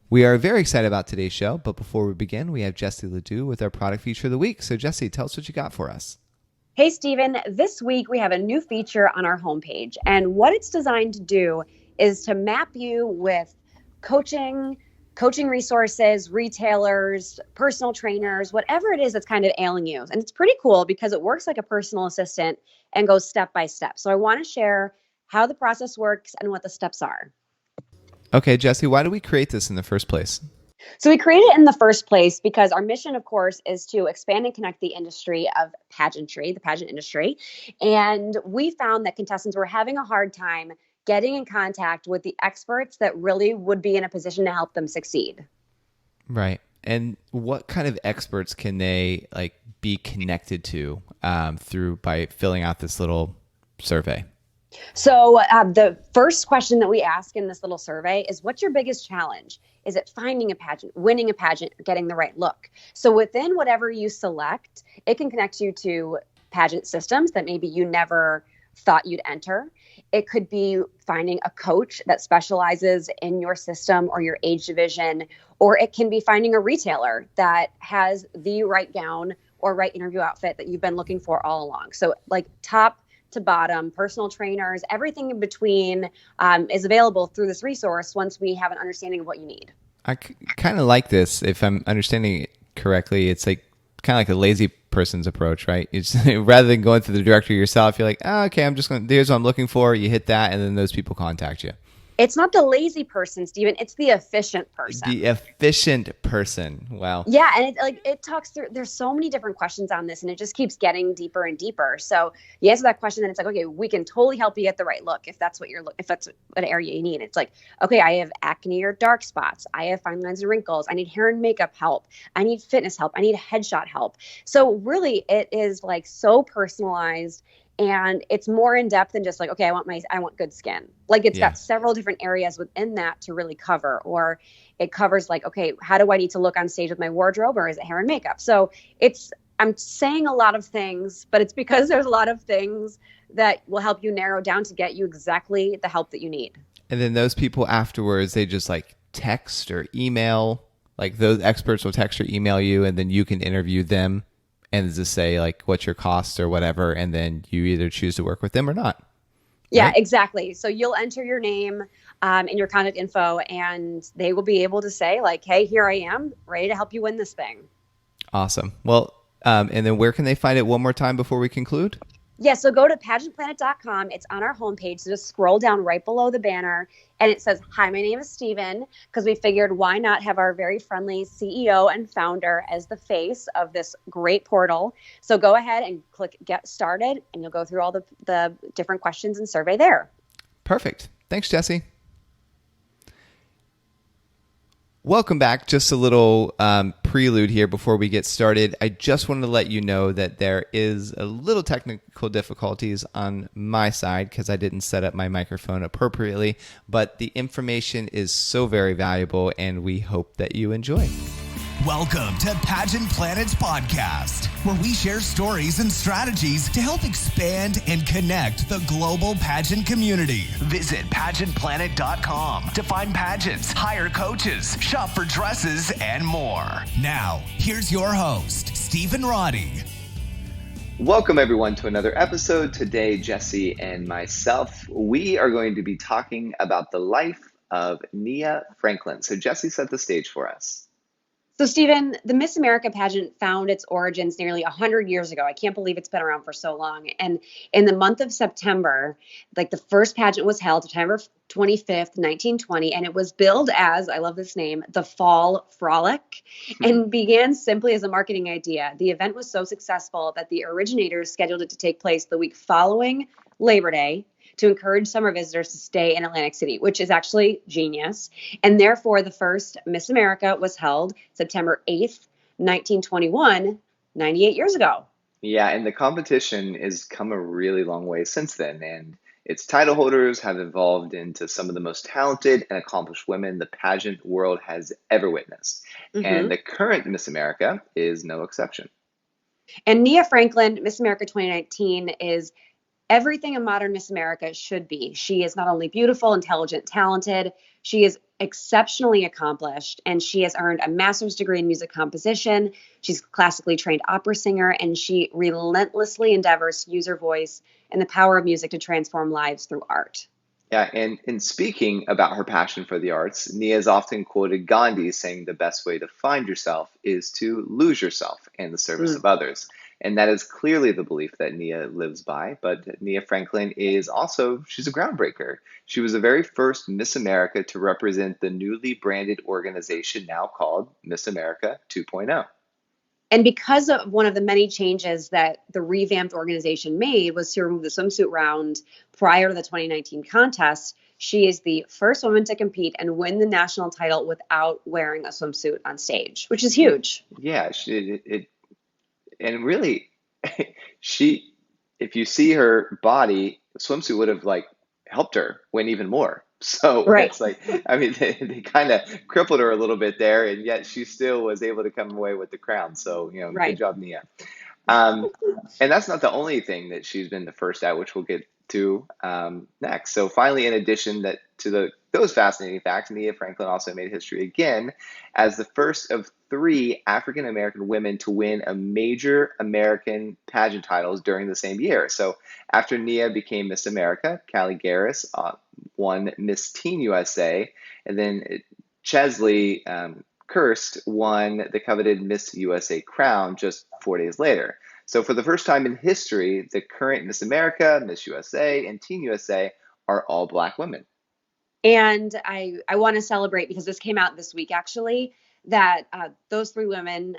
We are very excited about today's show, but before we begin, we have Jessie Ledoux with our product feature of the week. So Jessie, tell us what you got for us. Hey, Stephen, this week we have a new feature on our homepage, and what it's designed to do is to map you with coaching resources, retailers, personal trainers, whatever it is that's kind of ailing you. And it's pretty cool because it works like a personal assistant and goes step by step. So I want to share how the process works and what the steps are. Okay, Jessie, why did we create this in the first place? So we created it in the first place because our mission, of course, is to expand and connect the industry of pageantry, the pageant industry. And we found that contestants were having a hard time getting in contact with the experts that really would be in a position to help them succeed. Right. And what kind of experts can they be connected to through by filling out this little survey? So the first question that we ask in this little survey is, what's your biggest challenge? Is it finding a pageant, winning a pageant, getting the right look? So within whatever you select, it can connect you to pageant systems that maybe you never thought you'd enter. It could be finding a coach that specializes in your system or your age division, or it can be finding a retailer that has the right gown or right interview outfit that you've been looking for all along. So top to bottom, personal trainers, everything in between is available through this resource once we have an understanding of what you need. I kind of like this. If I'm understanding it correctly, it's kind of like a lazy person's approach, right? It's rather than going through the directory yourself, you're like, okay, I'm just going to, here's what I'm looking for. You hit that, and then those people contact you. It's not the lazy person, Stephen. It's the efficient person. The efficient person. Wow. Yeah, and it talks through. There's so many different questions on this, and it just keeps getting deeper and deeper. So you answer that question, and it's like, okay, we can totally help you get the right look if that's what if that's an area you need. It's like, okay, I have acne or dark spots. I have fine lines and wrinkles. I need hair and makeup help. I need fitness help. I need headshot help. So really, it is so personalized. And it's more in depth than just okay, I want good skin. It's got several different areas within that to really cover, or it covers okay, how do I need to look on stage with my wardrobe, or is it hair and makeup? So I'm saying a lot of things, but it's because there's a lot of things that will help you narrow down to get you exactly the help that you need. And then those people afterwards, they just text or email, those experts will text or email you, and then you can interview them. And just say what's your cost or whatever, and then you either choose to work with them or not. Yeah, right? Exactly. So you'll enter your name and your contact info, and they will be able to say hey, here I am, ready to help you win this thing. Awesome. Well, and then where can they find it one more time before we conclude? Yeah, so go to pageantplanet.com. It's on our homepage. So just scroll down right below the banner, and it says, "Hi, my name is Steven," because we figured why not have our very friendly CEO and founder as the face of this great portal. So go ahead and click Get Started, and you'll go through all the different questions and survey there. Perfect. Thanks, Jessie. Welcome back. Just a little prelude here before we get started. I just wanted to let you know that there is a little technical difficulties on my side because I didn't set up my microphone appropriately, but the information is so very valuable, and we hope that you enjoy. Welcome to Pageant Planet's podcast, where we share stories and strategies to help expand and connect the global pageant community. Visit pageantplanet.com to find pageants, hire coaches, shop for dresses, and more. Now, here's your host, Stephen Roddy. Welcome, everyone, to another episode. Today, Jessie and myself, we are going to be talking about the life of Nia Franklin. So, Jessie, set the stage for us. So, Stephen, the Miss America pageant found its origins nearly 100 years ago. I can't believe it's been around for so long. And in the month of September, the first pageant was held September 25th, 1920, and it was billed as, I love this name, the Fall Frolic, and began simply as a marketing idea. The event was so successful that the originators scheduled it to take place the week following Labor Day, to encourage summer visitors to stay in Atlantic City, which is actually genius. And therefore, the first Miss America was held September 8th, 1921, 98 years ago. Yeah, and the competition has come a really long way since then. And its title holders have evolved into some of the most talented and accomplished women the pageant world has ever witnessed. Mm-hmm. And the current Miss America is no exception. And Nia Franklin, Miss America 2019, is everything a modern Miss America should be. She is not only beautiful, intelligent, talented, she is exceptionally accomplished, and she has earned a master's degree in music composition. She's a classically trained opera singer, and she relentlessly endeavors to use her voice and the power of music to transform lives through art. Yeah, and in speaking about her passion for the arts, Nia has often quoted Gandhi saying the best way to find yourself is to lose yourself in the service of others. And that is clearly the belief that Nia lives by. But Nia Franklin is also, she's a groundbreaker. She was the very first Miss America to represent the newly branded organization now called Miss America 2.0. And because of one of the many changes that the revamped organization made was to remove the swimsuit round prior to the 2019 contest, she is the first woman to compete and win the national title without wearing a swimsuit on stage, which is huge. Yeah, and really, she, if you see her body, swimsuit would have like helped her win even more. So Right. it's like, I mean, they kind of crippled her a little bit there, and yet she still was able to come away with the crown. So, Right. good job, Nia. And that's not the only thing that she's been the first at, which we'll get to next. So finally, in addition to those fascinating facts, Nia Franklin also made history again as the first of 3 African American women to win a major American pageant titles during the same year. So after Nia became Miss America, Callie Garris won Miss Teen USA, and then Chesley Kirst won the coveted Miss USA crown just 4 days later. So for the first time in history, the current Miss America, Miss USA, and Teen USA are all Black women. And I want to celebrate, because this came out this week actually, that those 3 women,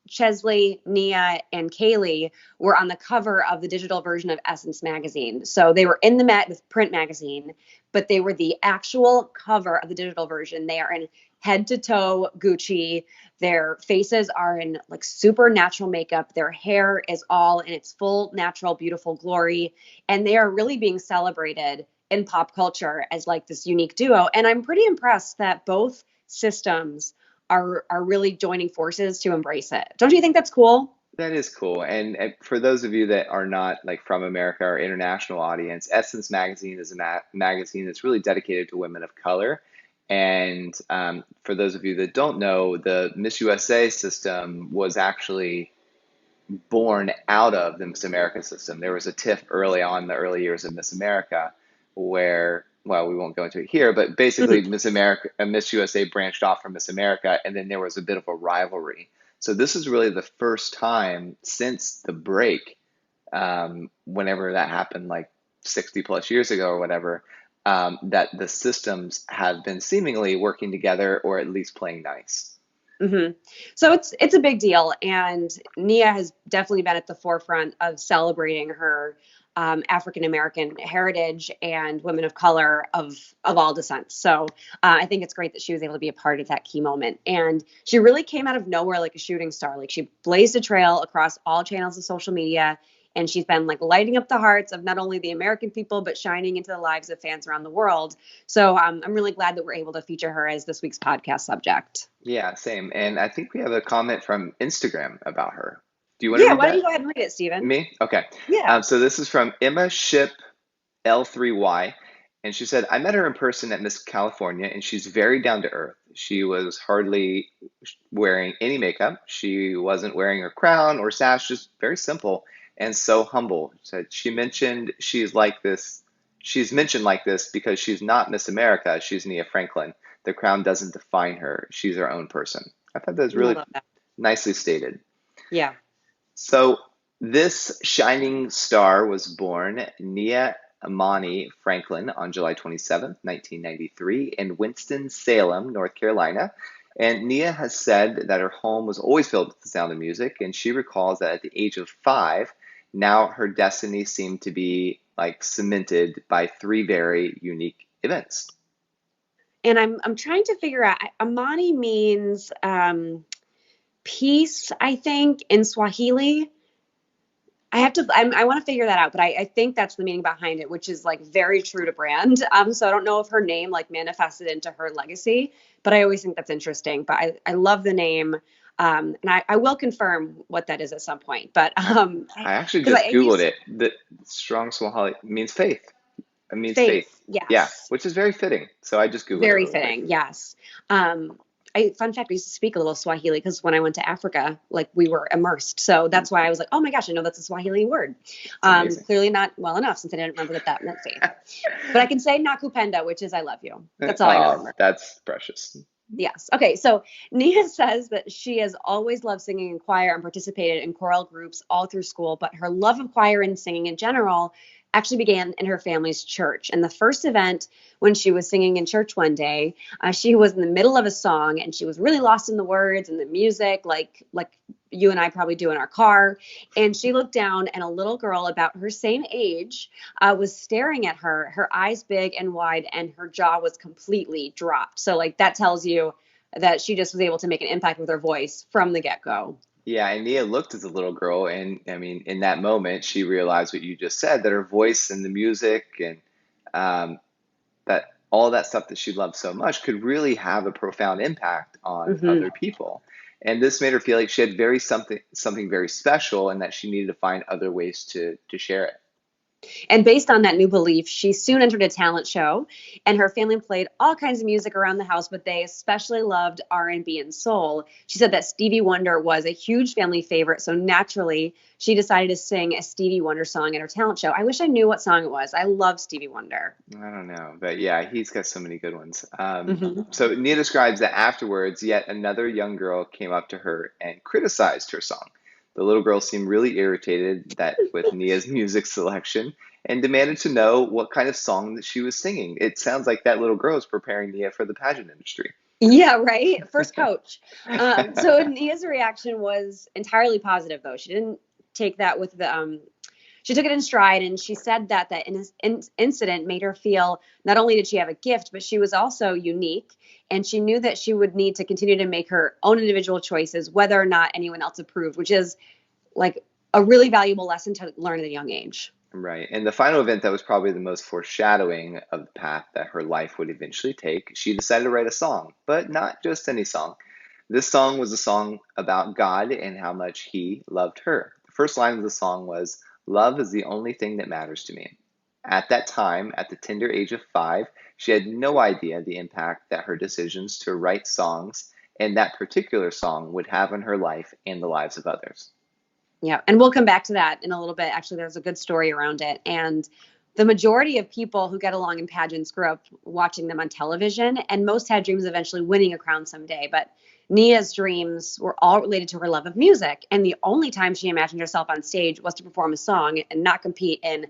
Chesley, Nia, and Kaylee, were on the cover of the digital version of Essence magazine. So they were in the print magazine, but they were the actual cover of the digital version. They are in head to toe Gucci. Their faces are in like super natural makeup. Their hair is all in its full, natural, beautiful glory. And they are really being celebrated in pop culture as like this unique duo. And I'm pretty impressed that both systems are really joining forces to embrace it. Don't you think that's cool? That is cool. And for those of you that are not like from America or international audience, Essence Magazine is a magazine that's really dedicated to women of color. And for those of you that don't know, the Miss USA system was actually born out of the Miss America system. There was a tiff early on in the early years of Miss America where, well, we won't go into it here, but basically Miss USA branched off from Miss America, and then there was a bit of a rivalry. So this is really the first time since the break, whenever that happened, like 60 plus years ago or whatever, that the systems have been seemingly working together, or at least playing nice. Mm-hmm. So it's a big deal, and Nia has definitely been at the forefront of celebrating her African American heritage and women of color of all descents. So I think it's great that she was able to be a part of that key moment. And she really came out of nowhere like a shooting star. Like, she blazed a trail across all channels of social media, and she's been like lighting up the hearts of not only the American people, but shining into the lives of fans around the world. So I'm really glad that we're able to feature her as this week's podcast subject. Yeah, same. And I think we have a comment from Instagram about her. Do you want to read why that? don't you go ahead and read it, Stephen? Me? Okay. Yeah. So this is from Emma Ship L3Y. And she said, I met her in person at Miss California, and she's very down to earth. She was hardly wearing any makeup. She wasn't wearing her crown or sash, just very simple and so humble. She mentioned she's mentioned like this because she's not Miss America. She's Nia Franklin. The crown doesn't define her. She's her own person. I thought that was really nicely stated. Yeah. So this shining star was born Nia Amani Franklin on July 27th, 1993 in Winston-Salem, North Carolina. And Nia has said that her home was always filled with the sound of music, and she recalls that at the age of 5, now her destiny seemed to be like cemented by 3 very unique events. And I'm trying to figure out, Amani means peace, I think, in Swahili. I want to figure that out, but I think that's the meaning behind it, which is like very true to brand. So I don't know if her name like manifested into her legacy, but I always think that's interesting. But I love the name. And I will confirm what that is at some point. But I actually because just I Googled used it. The strong Swahili means faith. It means faith. faith, Yeah, yes. which is very fitting. So I just Googled it Very real quick. fitting, yes. Fun fact, I used to speak a little Swahili because when I went to Africa, like we were immersed. So that's why I was like, oh my gosh, I know that's a Swahili word. It's amazing. Clearly not well enough since I didn't remember that meant faith. But I can say nakupenda, which is I love you. That's all I Oh, remember. that's precious. Yes. Okay. So Nia says that she has always loved singing in choir and participated in choral groups all through school, but her love of choir and singing in general actually began in her family's church. And the first event when she was singing in church one day, she was in the middle of a song and she was really lost in the words and the music, like you and I probably do in our car. And she looked down, and a little girl about her same age was staring at her, her eyes big and wide, and her jaw was completely dropped. So, like, that tells you that she just was able to make an impact with her voice from the get-go. Yeah, and Nia looked at the little girl, and I mean, in that moment, she realized what you just said, that her voice and the music and um, that all that stuff that she loved so much could really have a profound impact on Hmm. other people. And this made her feel like she had something very special, and that she needed to find other ways to share it. And based on that new belief, she soon entered a talent show, and her family played all kinds of music around the house, but they especially loved R&B and B and soul. She said that Stevie Wonder was a huge family favorite, so naturally she decided to sing a Stevie Wonder song at her talent show. I wish I knew what song it was. I love Stevie Wonder. I don't know, but yeah, he's got so many good ones. Hmm. So Nia describes that afterwards, yet another young girl came up to her and criticized her song. The little girl seemed really irritated with Nia's music selection and demanded to know what kind of song that she was singing. It sounds like that little girl is preparing Nia for the pageant industry. Yeah, right. First coach. So Nia's reaction was entirely positive, though. She didn't take that with the. She took it in stride, and she said that incident made her feel not only did she have a gift, but she was also unique, and she knew that she would need to continue to make her own individual choices, whether or not anyone else approved, which is like a really valuable lesson to learn at a young age. Right. And the final event that was probably the most foreshadowing of the path that her life would eventually take, she decided to write a song, but not just any song. This song was a song about God and how much he loved her. The first line of the song was, "Love is the only thing that matters to me." At that time, at the tender age of 5, she had no idea the impact that her decisions to write songs and that particular song would have on her life and the lives of others. Yeah, and we'll come back to that in a little bit. Actually, there's a good story around it. And the majority of people who get along in pageants grew up watching them on television, and most had dreams of eventually winning a crown someday. But Nia's dreams were all related to her love of music, and the only time she imagined herself on stage was to perform a song and not compete in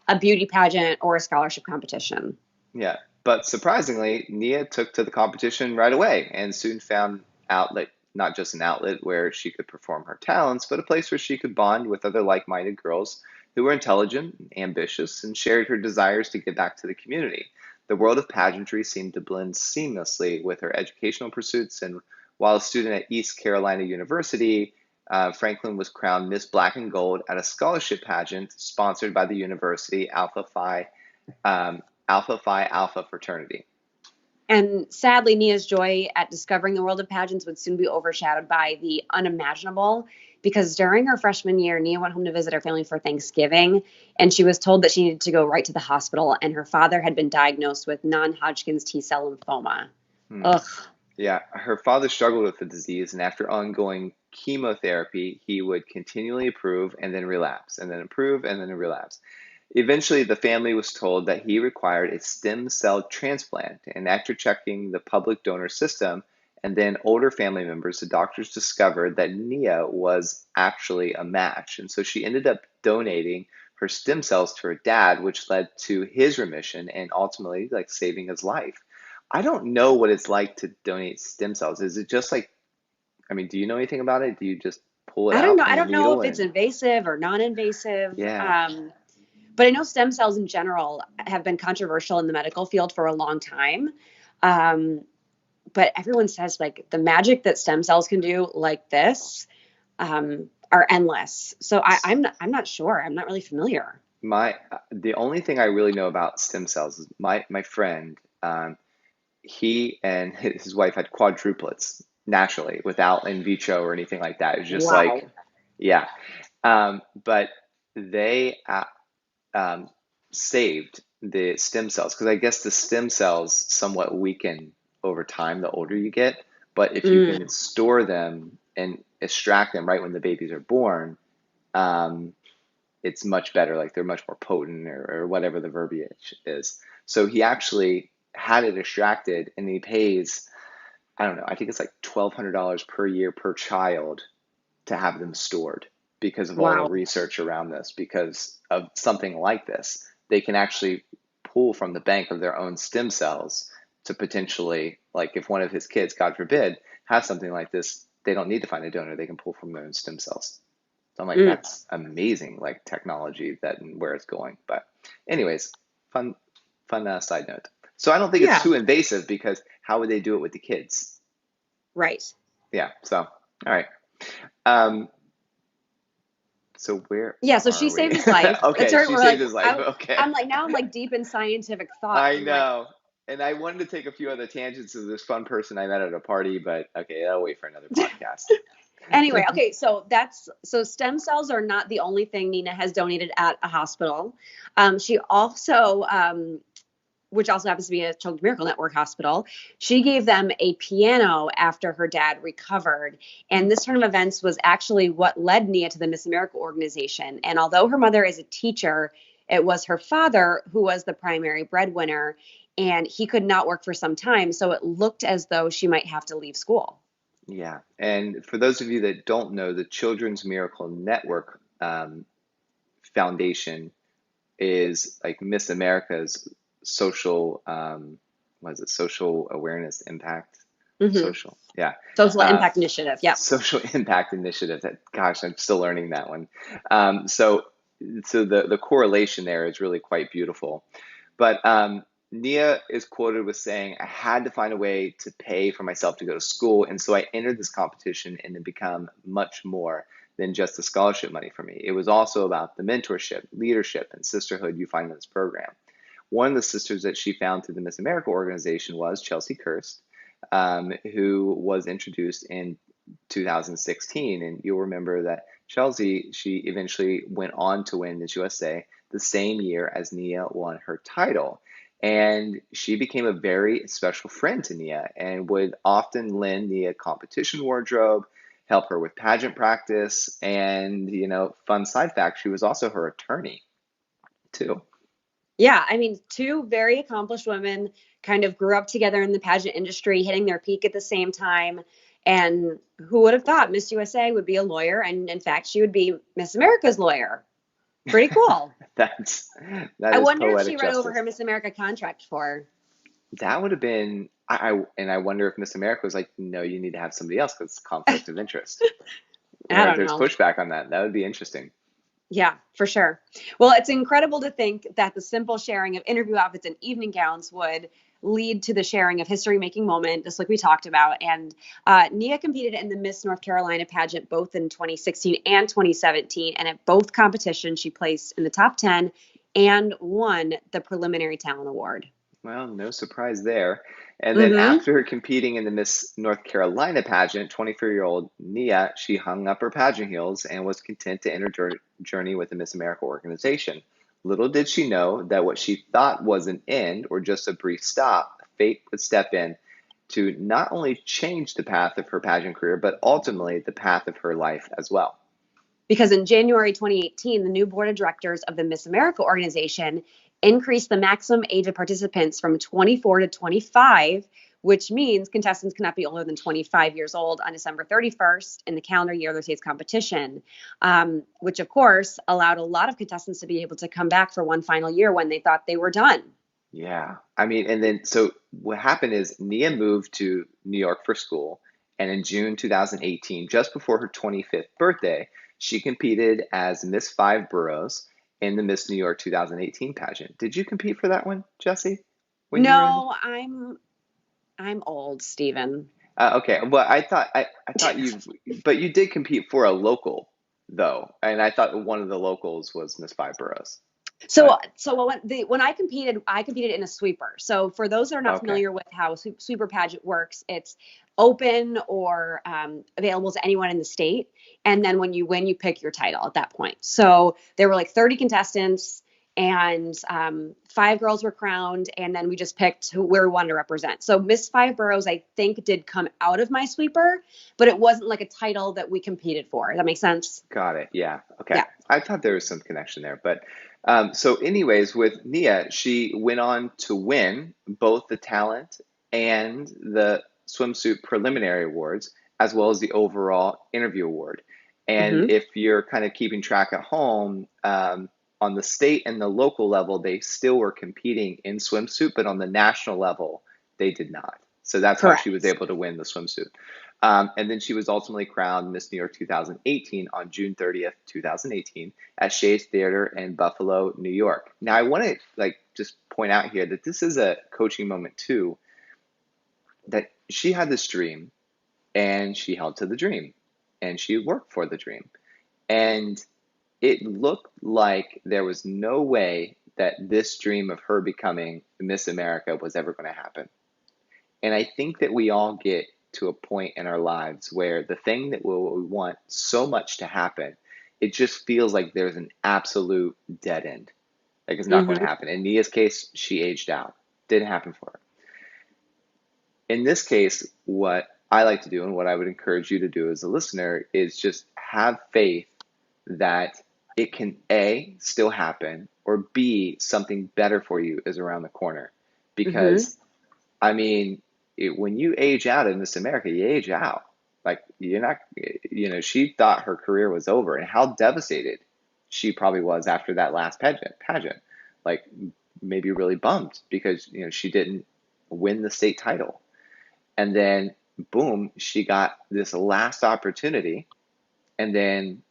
a beauty pageant or a scholarship competition. Yeah, but surprisingly, Nia took to the competition right away and soon found outlet, not just an outlet where she could perform her talents, but a place where she could bond with other like-minded girls who were intelligent, ambitious, and shared her desires to give back to the community. The world of pageantry seemed to blend seamlessly with her educational pursuits, and while a student at East Carolina University, Franklin was crowned Miss Black and Gold at a scholarship pageant sponsored by the university um, Alpha Phi Alpha fraternity. And sadly, Nia's joy at discovering the world of pageants would soon be overshadowed by the unimaginable, because during her freshman year, Nia went home to visit her family for Thanksgiving, and she was told that she needed to go right to the hospital, and her father had been diagnosed with non-Hodgkin's T-cell lymphoma. Hmm. Ugh. Yeah, her father struggled with the disease, and after ongoing chemotherapy, he would continually improve and then relapse, and then improve and then relapse. Eventually, the family was told that he required a stem cell transplant, and after checking the public donor system and then older family members, the doctors discovered that Nia was actually a match. And so she ended up donating her stem cells to her dad, which led to his remission and ultimately like saving his life. I don't know what it's like to donate stem cells. Is it just like, I mean, do you know anything about it? Do you just pull it I don't out know. from I the don't know needle if it's and invasive or non-invasive. yeah. But I know stem cells in general have been controversial in the medical field for a long time. Um, but everyone says like the magic that stem cells can do like this are endless. So I'm not sure. I'm not really familiar. The only thing I really know about stem cells is my friend, he and his wife had quadruplets. naturally without in vitro or anything like that. It's just like, Wow. yeah. But they um, saved the stem cells because I guess the stem cells somewhat weaken over time the older you get. But if you can Mm, store them and extract them right when the babies are born, um, it's much better. Like they're much more potent or whatever the verbiage is. So he actually had it extracted and he pays, I don't know, I think it's like $1,200 per year per child to have them stored because of all the wow. research around this, because of something like this. They can actually pull from the bank of their own stem cells to potentially, like if one of his kids, God forbid, has something like this, they don't need to find a donor. They can pull from their own stem cells. So I'm like, Mm, that's amazing, like technology that and where it's going. But anyways, fun side note. So I don't think it's yeah. too invasive because how would they do it with the kids? Right. Yeah. So, all right. Um, so where Yeah. So she are we? saved his life. That's Okay, right. she We're saved like, his life. Okay. I'm like, now I'm like deep in scientific thought. I I'm like, know. And I wanted to take a few other tangents of this fun person I met at a party, but okay, that'll wait for another podcast. anyway, okay. So stem cells are not the only thing Nina has donated at a hospital. She also, which also happens to be a Children's Miracle Network hospital. She gave them a piano after her dad recovered. And this turn of events was actually what led Nia to the Miss America organization. And although her mother is a teacher, it was her father who was the primary breadwinner, and he could not work for some time. So it looked as though she might have to leave school. Yeah. And for those of you that don't know, the Children's Miracle Network Foundation is like Miss America's social, what is it, social awareness impact? Hmm. Social, yeah. Social Uh, impact initiative. Yep. Social impact initiative. That, gosh, I'm still learning that one. So the correlation there is really quite beautiful. But Nia is quoted with saying, I had to find a way to pay for myself to go to school. And so I entered this competition and it became much more than just the scholarship money for me. It was also about the mentorship, leadership, and sisterhood you find in this program. One of the sisters that she found through the Miss America organization was Chelsea Kirst, who was introduced in 2016. And you'll remember that Chelsea, she eventually went on to win Miss USA the same year as Nia won her title. And she became a very special friend to Nia and would often lend Nia competition wardrobe, help her with pageant practice, and, fun side fact, she was also her attorney too. Yeah, I mean, two very accomplished women kind of grew up together in the pageant industry, hitting their peak at the same time. And who would have thought Miss USA would be a lawyer? And in fact, she would be Miss America's lawyer. Pretty cool. That's that I is wonder if poetic she read over justice. her Miss America contract for her. That would have been and I wonder if Miss America was like, no, you need to have somebody else because it's conflict of interest, I or if don't there's know. pushback on that. That would be interesting. Yeah, for sure. Well, it's incredible to think that the simple sharing of interview outfits and evening gowns would lead to the sharing of history making moment, just like we talked about. And Nia competed in the Miss North Carolina pageant both in 2016 and 2017. And at both competitions, she placed in the top 10 and won the preliminary talent award. Well, no surprise there. And then Mm-hmm. after competing in the Miss North Carolina pageant, 24-year-old Nia, she hung up her pageant heels and was content to end her journey with the Miss America organization. Little did she know that what she thought was an end or just a brief stop, fate would step in to not only change the path of her pageant career, but ultimately the path of her life as well. Because in January 2018, the new board of directors of the Miss America organization increased the maximum age of participants from 24 to 25, which means contestants cannot be older than 25 years old on December 31st in the calendar year of the state's competition, which of course allowed a lot of contestants to be able to come back for one final year when they thought they were done. Yeah. I mean, and then so what happened is Nia moved to New York for school. And in June 2018, just before her 25th birthday, she competed as Miss Five Boroughs in the Miss New York 2018 pageant. Did you compete for that one, Jesse, when you were in? No, I'm old, Stephen. Okay. Well, I thought you, but you did compete for a local though. And I thought one of the locals was Miss Five Boroughs. So, when I competed in a sweeper. So for those that are not Okay. familiar with how a sweeper pageant works, it's open or available to anyone in the state. And then when you win, you pick your title at that point. So there were like 30 contestants, and 5 girls were crowned, and then we just picked where we wanted to represent. So Miss Five Boroughs, I think, did come out of my sweeper, but it wasn't like a title that we competed for. Does that make sense? Got it. Yeah. Okay. Yeah. I thought there was some connection there, but so anyways, with Nia, she went on to win both the talent and the swimsuit preliminary awards, as well as the overall interview award. And Mm-hmm. if you're kind of keeping track at home, on the state and the local level, they still were competing in swimsuit, but on the national level, they did not. So that's how she was Correct. able to win the swimsuit. And then she was ultimately crowned Miss New York 2018 on June 30th, 2018 at Shea's Theater in Buffalo, New York. Now, I want to just point out here that this is a coaching moment too, that she had this dream and she held to the dream and she worked for the dream. And it looked like there was no way that this dream of her becoming Miss America was ever going to happen. And I think that we all get to a point in our lives where the thing that we want so much to happen, it just feels like there's an absolute dead end. Like it's not going to Mm-hmm. happen. In Nia's case, she aged out. Didn't happen for her. In this case, what I like to do and what I would encourage you to do as a listener is just have faith that it can A, still happen, or B, something better for you is around the corner. Mm-hmm. Because, I mean, when you age out in Miss America, you age out. Like, you're not, she thought her career was over, and how devastated she probably was after that last pageant. Like, maybe really bummed because, she didn't win the state title. And then, boom, she got this last opportunity. And then,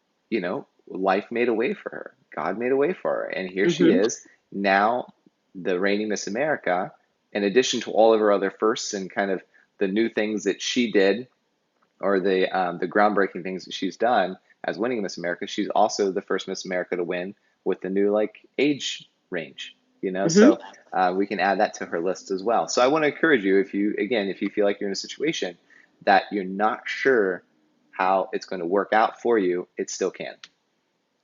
life made a way for her. God made a way for her. And here she Mm-hmm. is now, the reigning Miss America, in addition to all of her other firsts and kind of the new things that she did, or the groundbreaking things that she's done as winning Miss America. She's also the first Miss America to win with the new age range. Mm-hmm. So we can add that to her list as well. So I want to encourage you, if you feel like you're in a situation that you're not sure how it's going to work out for you, it still can.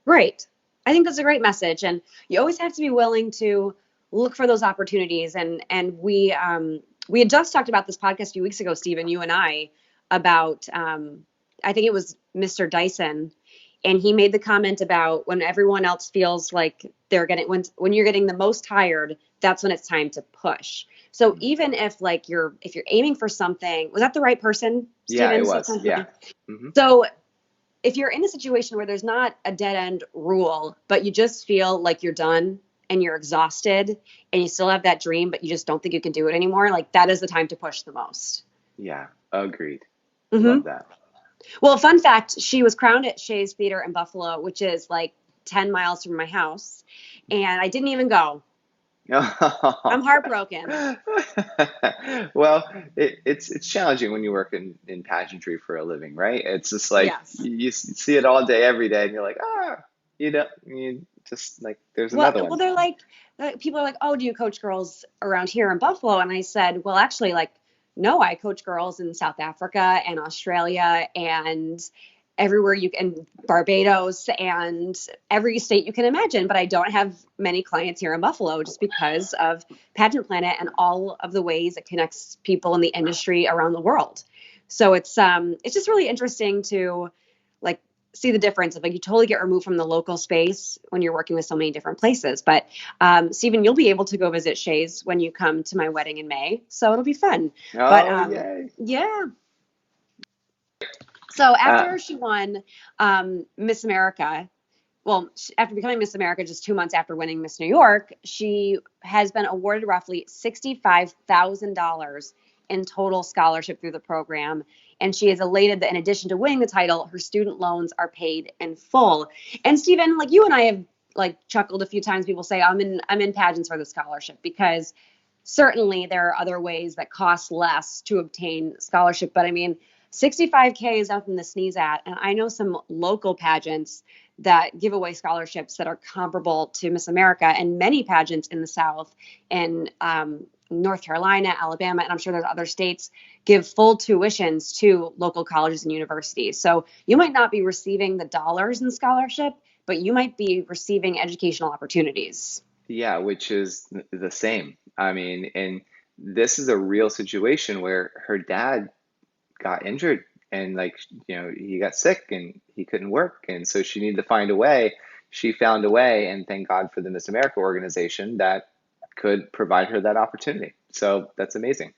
Right. I think that's a great message. And you always have to be willing to look for those opportunities. And we had just talked about this podcast a few weeks ago, Stephen, you and I, about I think it was Mr. Dyson. And he made the comment about when everyone else feels like they're getting when you're getting the most tired, that's when it's time to push. So even if you're aiming for something, was that the right person, Yeah, Stephen? it was. Yeah. Mm-hmm. So if you're in a situation where there's not a dead end rule, but you just feel like you're done and you're exhausted and you still have that dream, but you just don't think you can do it anymore, that is the time to push the most. Yeah, agreed. Mm-hmm. Love that. Well, fun fact, she was crowned at Shea's Theater in Buffalo, which is 10 miles from my house. And I didn't even go. I'm heartbroken. Well, it's challenging when you work in pageantry for a living, right? It's just Yes. you see it all day, every day, and you're like, you just there's another Well, one. they're people are like, oh, do you coach girls around here in Buffalo? And I said, well, actually, no, I coach girls in South Africa and Australia and everywhere Barbados and every state you can imagine. But I don't have many clients here in Buffalo just because of Pageant Planet and all of the ways it connects people in the industry around the world. So it's just really interesting to see the difference of you totally get removed from the local space when you're working with so many different places. But Stephen, you'll be able to go visit Shea's when you come to my wedding in May. So it'll be fun. Oh, yay. Yeah. So after she won Miss America, after becoming Miss America just 2 months after winning Miss New York, she has been awarded roughly $65,000 in total scholarship through the program. And she is elated that in addition to winning the title, her student loans are paid in full. And Stephen, you and I have chuckled a few times. People say, I'm in pageants for the scholarship, because certainly there are other ways that cost less to obtain scholarship. But I mean, $65K is nothing to sneeze at. And I know some local pageants that give away scholarships that are comparable to Miss America, and many pageants in the South and North Carolina, Alabama, and I'm sure there's other states give full tuitions to local colleges and universities. So you might not be receiving the dollars in scholarship, but you might be receiving educational opportunities. Yeah, which is the same. I mean, and this is a real situation where her dad got injured and he got sick and he couldn't work. And so she needed to find a way. She found a way, and thank God for the Miss America organization that could provide her that opportunity. So that's amazing.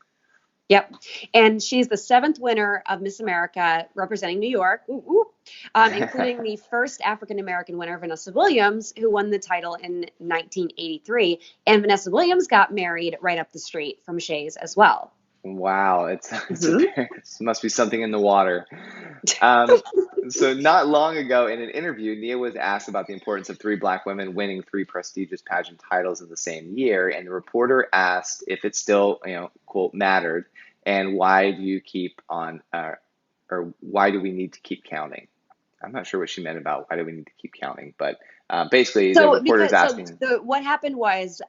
Yep. And she's the 7th winner of Miss America representing New York, including the first African-American winner, Vanessa Williams, who won the title in 1983. And Vanessa Williams got married right up the street from Shays as well. Wow, it must be something in the water. So not long ago in an interview, Nia was asked about the importance of 3 Black women winning 3 prestigious pageant titles in the same year, and the reporter asked if it still, quote, mattered, and why do you keep on, or why do we need to keep counting? I'm not sure what she meant about why do we need to keep counting, but basically the reporter's asking. So what happened was,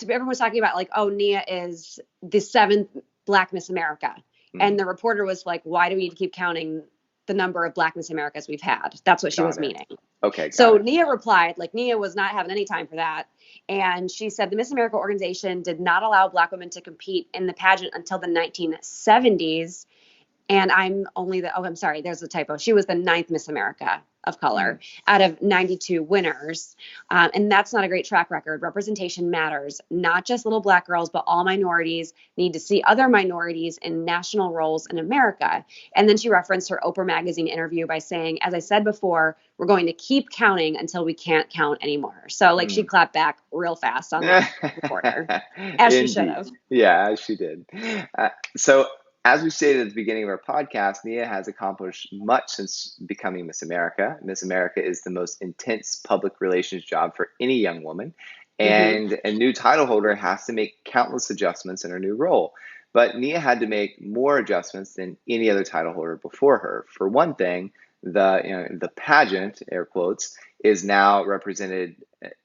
everyone was talking about Nia is the 7th Black Miss America. Mm-hmm. And the reporter was like, why do we need to keep counting the number of Black Miss Americas we've had? That's what she was meaning. Okay. So Nia replied, Nia was not having any time for that. And she said the Miss America organization did not allow Black women to compete in the pageant until the 1970s. And I'm sorry, there's a typo. She was the 9th Miss America of color out of 92 winners. And that's not a great track record. Representation matters. Not just little Black girls, but all minorities need to see other minorities in national roles in America. And then she referenced her Oprah magazine interview by saying, as I said before, we're going to keep counting until we can't count anymore. So she clapped back real fast on that reporter, as she should have. Yeah, as she did. So as we stated at the beginning of our podcast, Nia has accomplished much since becoming Miss America. Miss America is the most intense public relations job for any young woman, and a new title holder has to make countless adjustments in her new role. But Nia had to make more adjustments than any other title holder before her. For one thing, the pageant, air quotes, is now represented,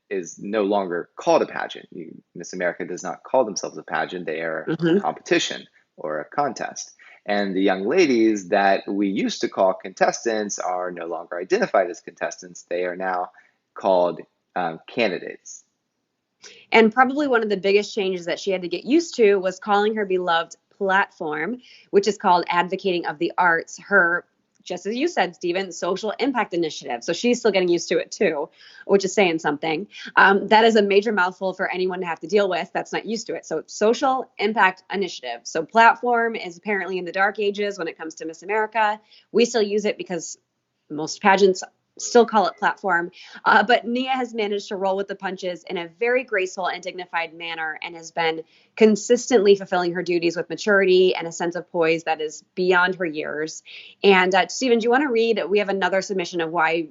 is no longer called a pageant. Miss America does not call themselves a pageant. They are a competition or a contest. And the young ladies that we used to call contestants are no longer identified as contestants. They are now called candidates. And probably one of the biggest changes that she had to get used to was calling her beloved platform, which is called Advocating of the Arts, her, just as you said, Stephen, social impact initiative. So she's still getting used to it too, which is saying something. That is a major mouthful for anyone to have to deal with that's not used to it. So social impact initiative. So platform is apparently in the dark ages when it comes to Miss America. We still use it because most pageants still call it platform. But Nia has managed to roll with the punches in a very graceful and dignified manner and has been consistently fulfilling her duties with maturity and a sense of poise that is beyond her years. And Stephen, do you want to read? We have another submission of why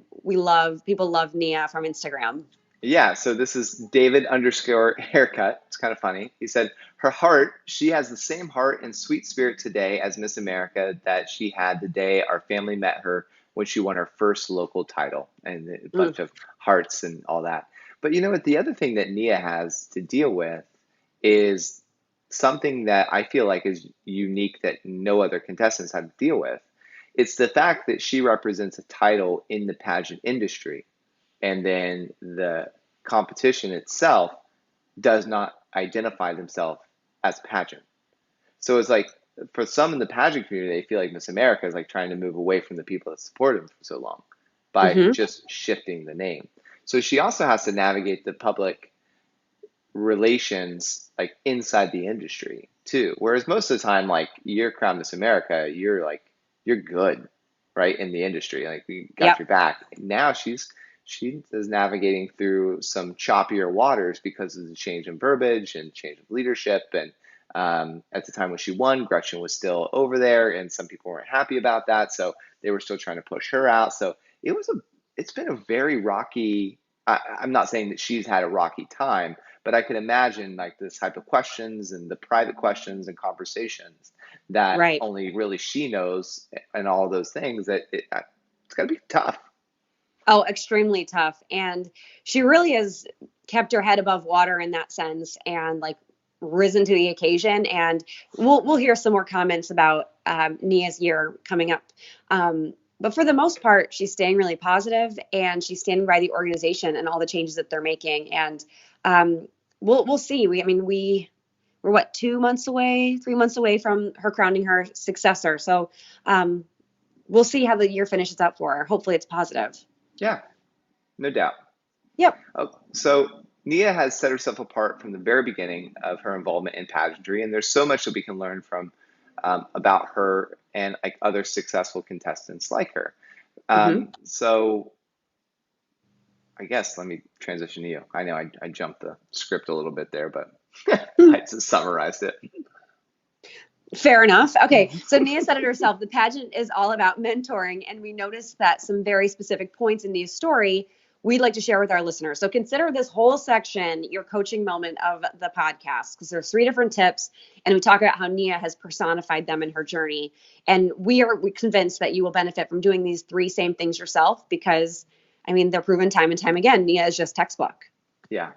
people love Nia from Instagram. Yeah, so this is David_haircut. It's kind of funny. He said, her heart, she has the same heart and sweet spirit today as Miss America that she had the day our family met her when she won her first local title, and a bunch of hearts and all that. But you know what? The other thing that Nia has to deal with is something that I feel like is unique that no other contestants have to deal with. It's the fact that she represents a title in the pageant industry, and then the competition itself does not identify themselves as pageant. So it's like, for some in the pageant community, they feel like Miss America is like trying to move away from the people that supported them for so long by just shifting the name. So she also has to navigate the public relations like inside the industry too. Whereas most of the time, like you're crowned Miss America, you're good, right, in the industry. Like we got your back. Now she is navigating through some choppier waters because of the change in verbiage and change of leadership. And at the time when she won, Gretchen was still over there, and some people weren't happy about that, so they were still trying to push her out. So it's been a very rocky. I'm not saying that she's had a rocky time, but I could imagine like this type of questions and the private questions and conversations that only really she knows, and all those things that it's got to be tough. Oh, extremely tough. And she really has kept her head above water in that sense and like risen to the occasion. And we'll hear some more comments about Nia's year coming up. But for the most part, she's staying really positive and she's standing by the organization and all the changes that they're making. And we'll see. We're what, 2 months away, 3 months away from her crowning her successor. So we'll see how the year finishes up for her. Hopefully it's positive. Yeah, no doubt. Yep. So Nia has set herself apart from the very beginning of her involvement in pageantry, and there's so much that we can learn from about her and like other successful contestants like her. So I guess let me transition to you. I know I jumped the script a little bit there, but I just summarized it. Fair enough. Okay. So Nia said it herself. The pageant is all about mentoring. And we noticed that some very specific points in Nia's story we'd like to share with our listeners. So consider this whole section your coaching moment of the podcast, because there's 3 different tips. And we talk about how Nia has personified them in her journey. And we're convinced that you will benefit from doing these 3 same things yourself, because they're proven time and time again. Nia is just textbook. Yeah.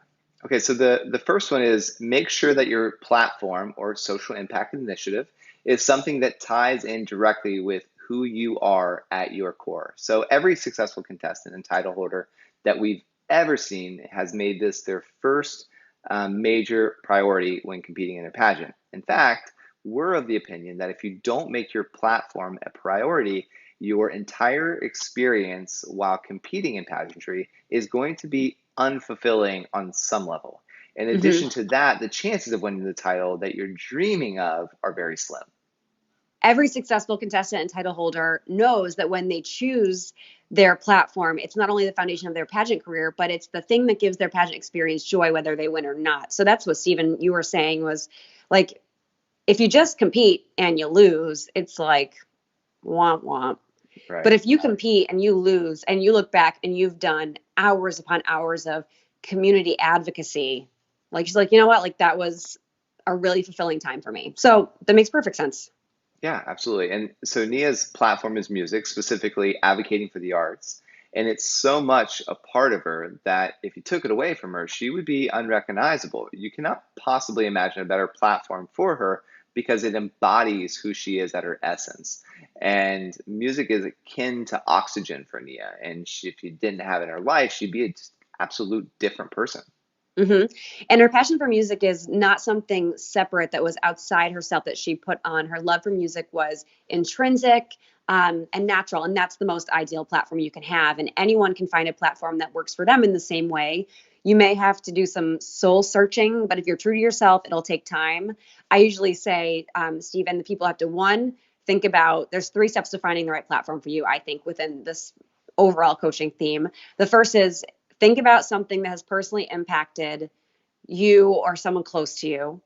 Okay, so the first one is make sure that your platform or social impact initiative is something that ties in directly with who you are at your core. So every successful contestant and title holder that we've ever seen has made this their first major priority when competing in a pageant. In fact, we're of the opinion that if you don't make your platform a priority, your entire experience while competing in pageantry is going to be unfulfilling on some level. In addition to that, the chances of winning the title that you're dreaming of are very slim. Every successful contestant and title holder knows that when they choose their platform, it's not only the foundation of their pageant career, but it's the thing that gives their pageant experience joy, whether they win or not. So that's what, Stephen, you were saying was like, if you just compete and you lose, it's like womp womp. Right. But if you compete and you lose and you look back and you've done hours upon hours of community advocacy, like she's like, you know what, like that was a really fulfilling time for me. So that makes perfect sense. Yeah, absolutely. And so Nia's platform is music, specifically advocating for the arts. And it's so much a part of her that if you took it away from her, she would be unrecognizable. You cannot possibly imagine a better platform for her because it embodies who she is at her essence. And music is akin to oxygen for Nia. And if you didn't have it in her life, she'd be an absolute different person. And her passion for music is not something separate that was outside herself that she put on. Her love for music was intrinsic and natural. And that's the most ideal platform you can have. And anyone can find a platform that works for them in the same way. You may have to do some soul searching, but if you're true to yourself, it'll take time. I usually say, Stephen, the people have to, think about, there's 3 steps to finding the right platform for you, I think, within this overall coaching theme. The first is think about something that has personally impacted you or someone close to you.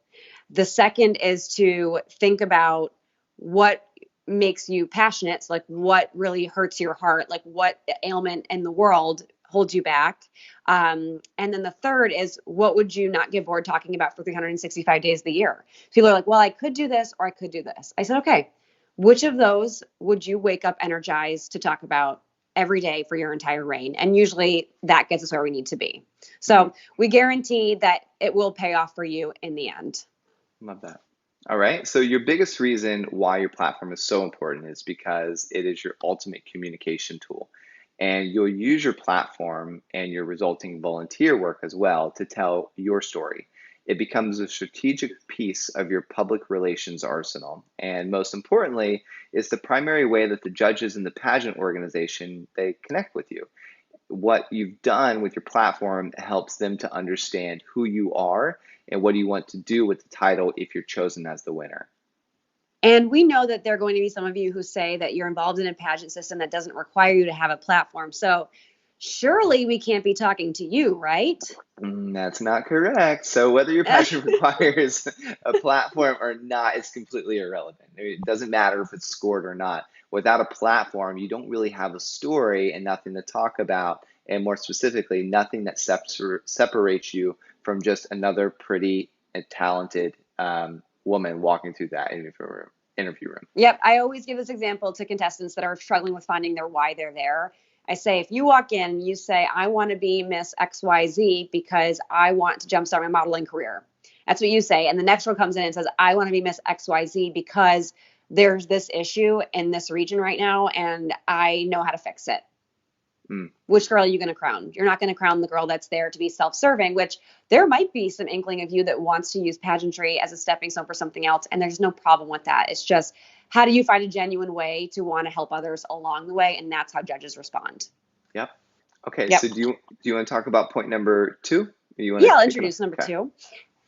The second is to think about what makes you passionate. So like what really hurts your heart, like what ailment in the world holds you back. And then the third is what would you not get bored talking about for 365 days of the year? People are like, well, I could do this or I could do this. I said, okay, which of those would you wake up energized to talk about every day for your entire reign? And usually that gets us where we need to be. So we guarantee that it will pay off for you in the end. Love that. All right. So your biggest reason why your platform is so important is because it is your ultimate communication tool. And you'll use your platform and your resulting volunteer work as well to tell your story. It becomes a strategic piece of your public relations arsenal. And most importantly, it's the primary way that the judges in the pageant organization, they connect with you. What you've done with your platform helps them to understand who you are and what do you want to do with the title if you're chosen as the winner. And we know that there are going to be some of you who say that you're involved in a pageant system that doesn't require you to have a platform. So surely we can't be talking to you, right? That's not correct. So whether your pageant requires a platform or not, it's completely irrelevant. It doesn't matter if it's scored or not. Without a platform, you don't really have a story and nothing to talk about. And more specifically, nothing that separates you from just another pretty and talented woman walking through that interview room. Yep. I always give this example to contestants that are struggling with finding their why they're there. I say, if you walk in and you say, I want to be Miss XYZ because I want to jumpstart my modeling career. That's what you say. And the next girl comes in and says, I want to be Miss XYZ because there's this issue in this region right now and I know how to fix it. Which girl are you going to crown? You're not going to crown the girl that's there to be self-serving, which there might be some inkling of you that wants to use pageantry as a stepping stone for something else. And there's no problem with that. It's just, how do you find a genuine way to want to help others along the way? And that's how judges respond. Yep. Okay. Yep. So do you want to talk about point number 2? I'll introduce number 2.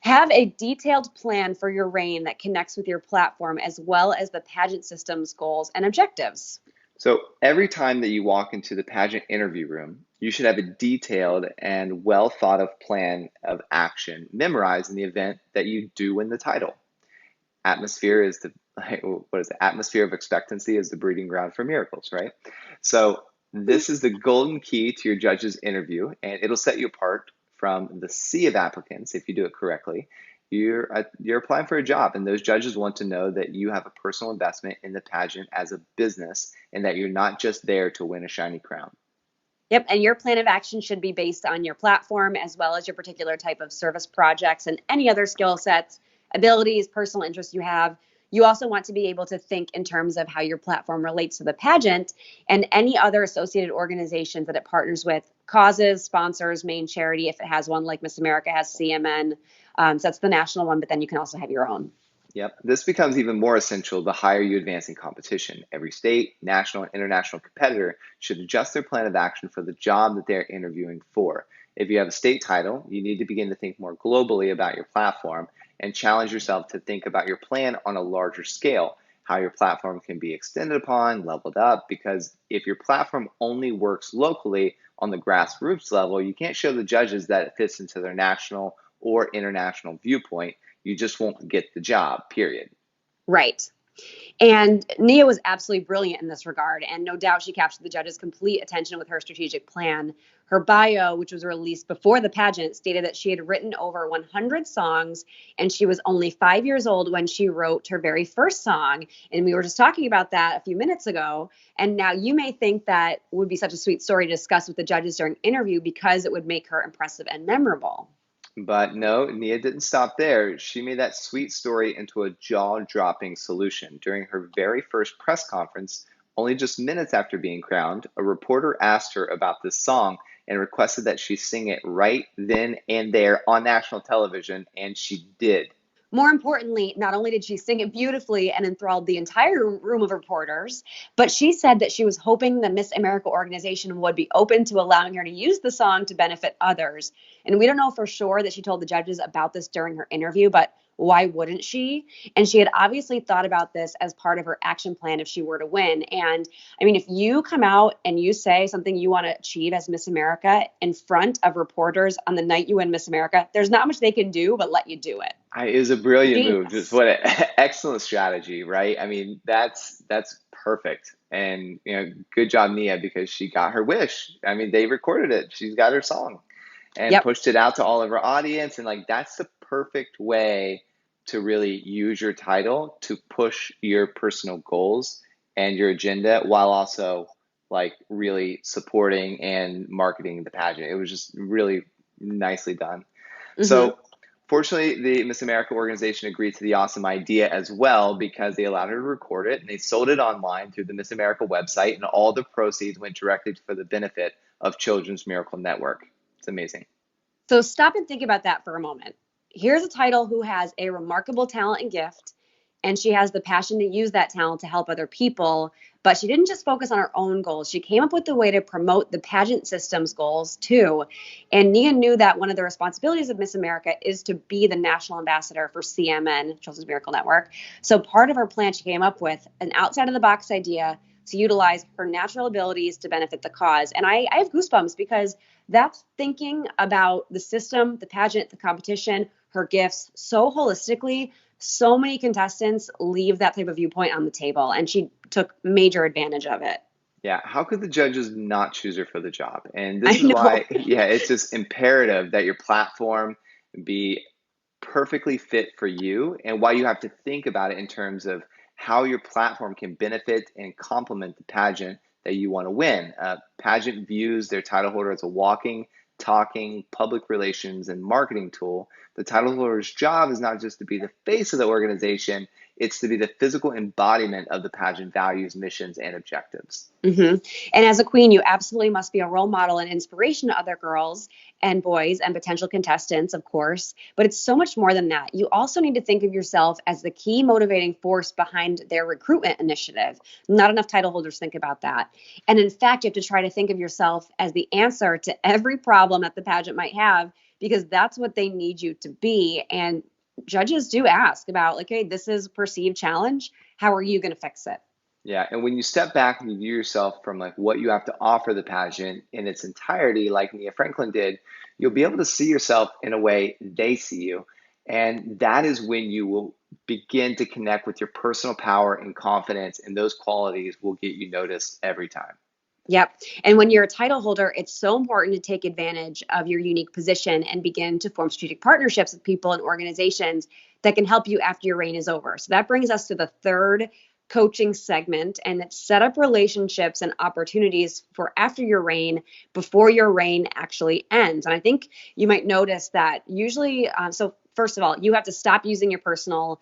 Have a detailed plan for your reign that connects with your platform as well as the pageant system's goals and objectives. So every time that you walk into the pageant interview room, you should have a detailed and well thought of plan of action memorized in the event that you do win the title. Atmosphere is atmosphere of expectancy is the breeding ground for miracles, right? So this is the golden key to your judge's interview, and it'll set you apart from the sea of applicants if you do it correctly. You're applying for a job, and those judges want to know that you have a personal investment in the pageant as a business and that you're not just there to win a shiny crown. Yep, and your plan of action should be based on your platform as well as your particular type of service projects and any other skill sets, abilities, personal interests you have. You also want to be able to think in terms of how your platform relates to the pageant and any other associated organizations that it partners with, causes, sponsors, main charity, if it has one, like Miss America has CMN. So that's the national one, but then you can also have your own. Yep. This becomes even more essential the higher you advance in competition. Every state, national, and international competitor should adjust their plan of action for the job that they're interviewing for. If you have a state title, you need to begin to think more globally about your platform and challenge yourself to think about your plan on a larger scale, how your platform can be extended upon, leveled up, because if your platform only works locally on the grassroots level, you can't show the judges that it fits into their national or international viewpoint. You just won't get the job, period. Right. And Nia was absolutely brilliant in this regard, and no doubt she captured the judges' complete attention with her strategic plan. Her bio, which was released before the pageant, stated that she had written over 100 songs, and she was only 5 years old when she wrote her very first song. And we were just talking about that a few minutes ago. And now you may think that would be such a sweet story to discuss with the judges during interview because it would make her impressive and memorable. But no, Nia didn't stop there. She made that sweet story into a jaw-dropping solution. During her very first press conference, only just minutes after being crowned, a reporter asked her about this song and requested that she sing it right then and there on national television, and she did. More importantly, not only did she sing it beautifully and enthralled the entire room of reporters, but she said that she was hoping the Miss America organization would be open to allowing her to use the song to benefit others. And we don't know for sure that she told the judges about this during her interview, but why wouldn't she? And she had obviously thought about this as part of her action plan if she were to win. And I mean, if you come out and you say something you want to achieve as Miss America in front of reporters on the night you win Miss America, there's not much they can do but let you do it. It is a brilliant move. Just what an excellent strategy, right? I mean, that's perfect. And, good job, Nia, because she got her wish. I mean, they recorded it. She's got her song and pushed it out to all of her audience. And that's the perfect way to really use your title to push your personal goals and your agenda while also really supporting and marketing the pageant. It was just really nicely done. Mm-hmm. So fortunately, the Miss America organization agreed to the awesome idea as well because they allowed her to record it and they sold it online through the Miss America website, and all the proceeds went directly for the benefit of Children's Miracle Network. It's amazing. So stop and think about that for a moment. Here's a title who has a remarkable talent and gift, and she has the passion to use that talent to help other people. But she didn't just focus on her own goals. She came up with a way to promote the pageant system's goals too. And Nia knew that one of the responsibilities of Miss America is to be the national ambassador for CMN, Children's Miracle Network. So part of her plan, she came up with an outside of the box idea to utilize her natural abilities to benefit the cause. And I have goosebumps because that's thinking about the system, the pageant, the competition, her gifts so holistically. So many contestants leave that type of viewpoint on the table, and she took major advantage of it. Yeah, how could the judges not choose her for the job? And this is why, it's just imperative that your platform be perfectly fit for you, and why you have to think about it in terms of how your platform can benefit and complement the pageant that you want to win. Pageant views their title holder as a walking, talking public relations and marketing tool. The title holder's job is not just to be the face of the organization, it's to be the physical embodiment of the pageant values, missions, and objectives. Mm-hmm. And as a queen, you absolutely must be a role model and inspiration to other girls and boys and potential contestants, of course. But it's so much more than that. You also need to think of yourself as the key motivating force behind their recruitment initiative. Not enough title holders think about that. And in fact, you have to try to think of yourself as the answer to every problem that the pageant might have, because that's what they need you to be. And judges do ask about, like, hey, this is a perceived challenge. How are you going to fix it? Yeah, and when you step back and you view yourself from like what you have to offer the pageant in its entirety, like Nia Franklin did, you'll be able to see yourself in a way they see you. And that is when you will begin to connect with your personal power and confidence, and those qualities will get you noticed every time. Yep. And when you're a title holder, it's so important to take advantage of your unique position and begin to form strategic partnerships with people and organizations that can help you after your reign is over. So that brings us to the third coaching segment, and it's set up relationships and opportunities for after your reign, before your reign actually ends. And I think you might notice that usually, so first of all, you have to stop using your personal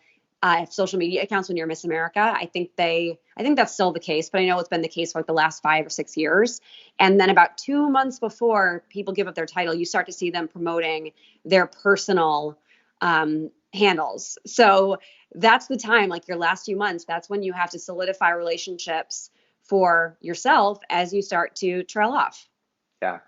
social media accounts when you're Miss America. I think that's still the case, but I know it's been the case for like the last 5 or 6 years. And then about 2 months before people give up their title, you start to see them promoting their personal handles. So that's the time, like your last few months, that's when you have to solidify relationships for yourself as you start to trail off. Yeah.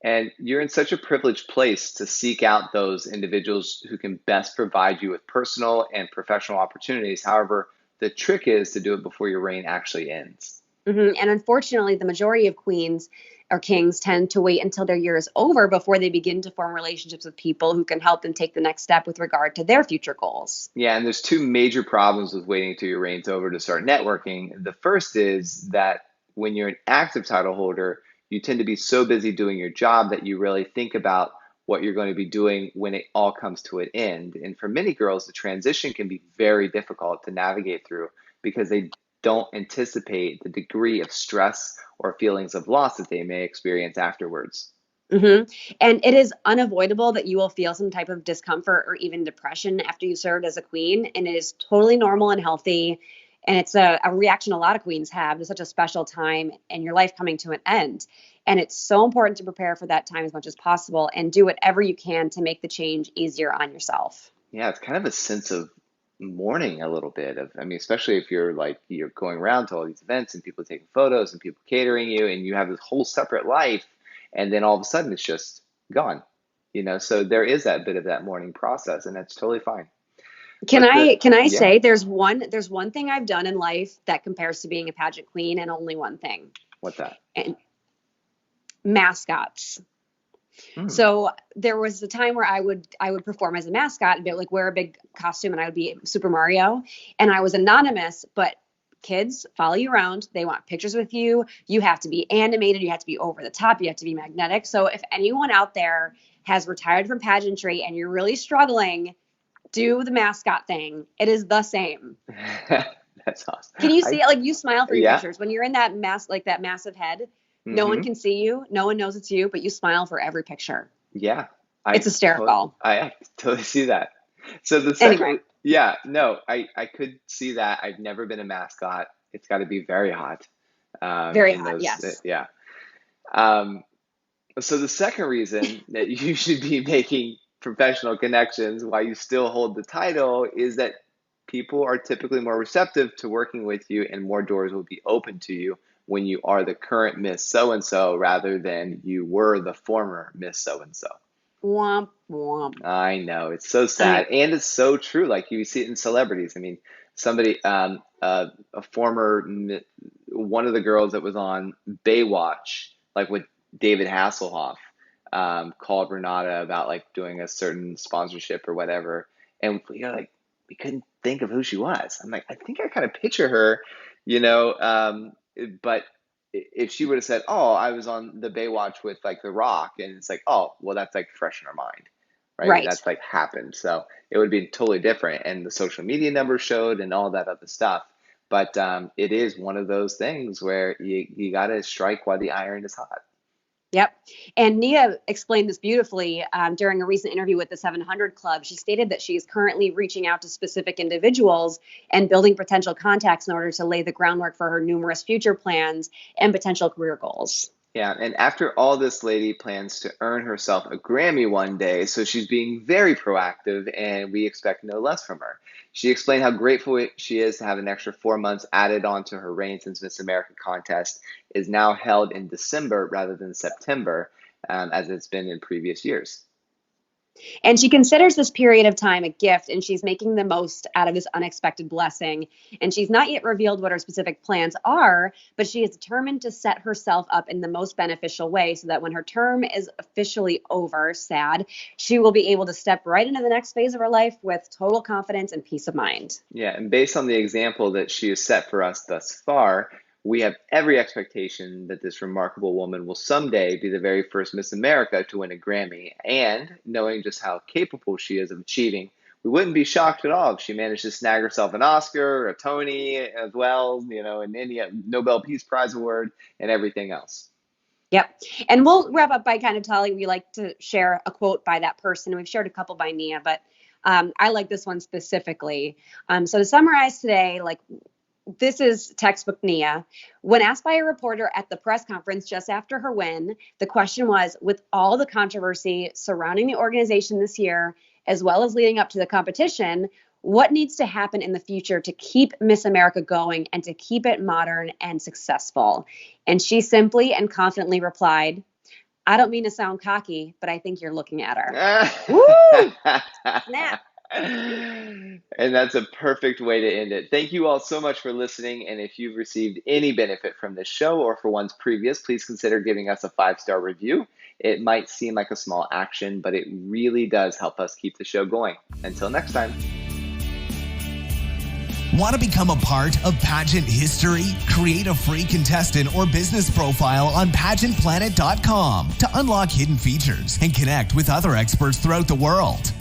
And you're in such a privileged place to seek out those individuals who can best provide you with personal and professional opportunities. However, the trick is to do it before your reign actually ends. Mm-hmm. And unfortunately, the majority of queens or kings tend to wait until their year is over before they begin to form relationships with people who can help them take the next step with regard to their future goals. Yeah, and there's two major problems with waiting until your reign's over to start networking. The first is that when you're an active title holder, you tend to be so busy doing your job that you really think about what you're going to be doing when it all comes to an end. And for many girls, the transition can be very difficult to navigate through because they don't anticipate the degree of stress or feelings of loss that they may experience afterwards. Mm-hmm. And it is unavoidable that you will feel some type of discomfort or even depression after you served as a queen. And it is totally normal and healthy. And it's a reaction a lot of queens have to such a special time in your life coming to an end. And it's so important to prepare for that time as much as possible and do whatever you can to make the change easier on yourself. Yeah, it's kind of a sense of mourning a little bit of, I mean, especially if you're going around to all these events and people taking photos and people catering you and you have this whole separate life, and then all of a sudden it's just gone, so there is that bit of that mourning process, and that's totally fine. Can I say there's one thing I've done in life that compares to being a pageant queen, and only one thing. What's that? And mascots. So there was a time where I would perform as a mascot, and like wear a big costume, and I would be Super Mario, and I was anonymous, but kids follow you around. They want pictures with you. You have to be animated. You have to be over the top. You have to be magnetic. So if anyone out there has retired from pageantry and you're really struggling, do the mascot thing. It is the same. That's awesome. Can you see it? Like, you smile for your pictures when you're in that that massive head. No one can see you. No one knows it's you, but you smile for every picture. Yeah. It's hysterical. I totally see that. So the second, I could see that. I've never been a mascot. It's got to be very hot. Very hot, yes. Yeah. So the second reason that you should be making professional connections while you still hold the title is that people are typically more receptive to working with you, and more doors will be open to you when you are the current Miss So-and-so rather than you were the former Miss So-and-so. Womp, womp. I know, it's so sad, and it's so true. Like, you see it in celebrities. I mean, somebody, a former, one of the girls that was on Baywatch, like with David Hasselhoff, called Renata about like doing a certain sponsorship or whatever, and we couldn't think of who she was. I'm like, I think I kind of picture her, but if she would have said, "Oh, I was on the Baywatch with like The Rock," and it's like, "Oh, well, that's like fresh in our mind, right? That's like happened." So it would be totally different, and the social media numbers showed, and all that other stuff. But it is one of those things where you got to strike while the iron is hot. Yep. And Nia explained this beautifully during a recent interview with the 700 Club. She stated that she is currently reaching out to specific individuals and building potential contacts in order to lay the groundwork for her numerous future plans and potential career goals. Yeah, and after all this lady plans to earn herself a Grammy one day, so she's being very proactive, and we expect no less from her. She explained how grateful she is to have an extra 4 months added on to her reign, since Miss America contest is now held in December rather than September, as it's been in previous years. And she considers this period of time a gift, and she's making the most out of this unexpected blessing. And she's not yet revealed what her specific plans are, but she is determined to set herself up in the most beneficial way so that when her term is officially over, sad, she will be able to step right into the next phase of her life with total confidence and peace of mind. Yeah, and based on the example that she has set for us thus far, we have every expectation that this remarkable woman will someday be the very first Miss America to win a Grammy. And knowing just how capable she is of achieving, we wouldn't be shocked at all if she managed to snag herself an Oscar, a Tony as well, and any Nobel Peace Prize award and everything else. Yep. And we'll wrap up by kind of telling, we like to share a quote by that person. We've shared a couple by Nia, but I like this one specifically. So to summarize today, this is textbook Nia. When asked by a reporter at the press conference just after her win, the question was, with all the controversy surrounding the organization this year, as well as leading up to the competition, what needs to happen in the future to keep Miss America going and to keep it modern and successful? And she simply and confidently replied, I don't mean to sound cocky, but I think you're looking at her. Woo! Snap. And that's a perfect way to end it. Thank you all so much for listening. And if you've received any benefit from this show or for ones previous, please consider giving us a 5-star review. It might seem like a small action, but it really does help us keep the show going. Until next time. Want to become a part of pageant history? Create a free contestant or business profile on pageantplanet.com to unlock hidden features and connect with other experts throughout the world.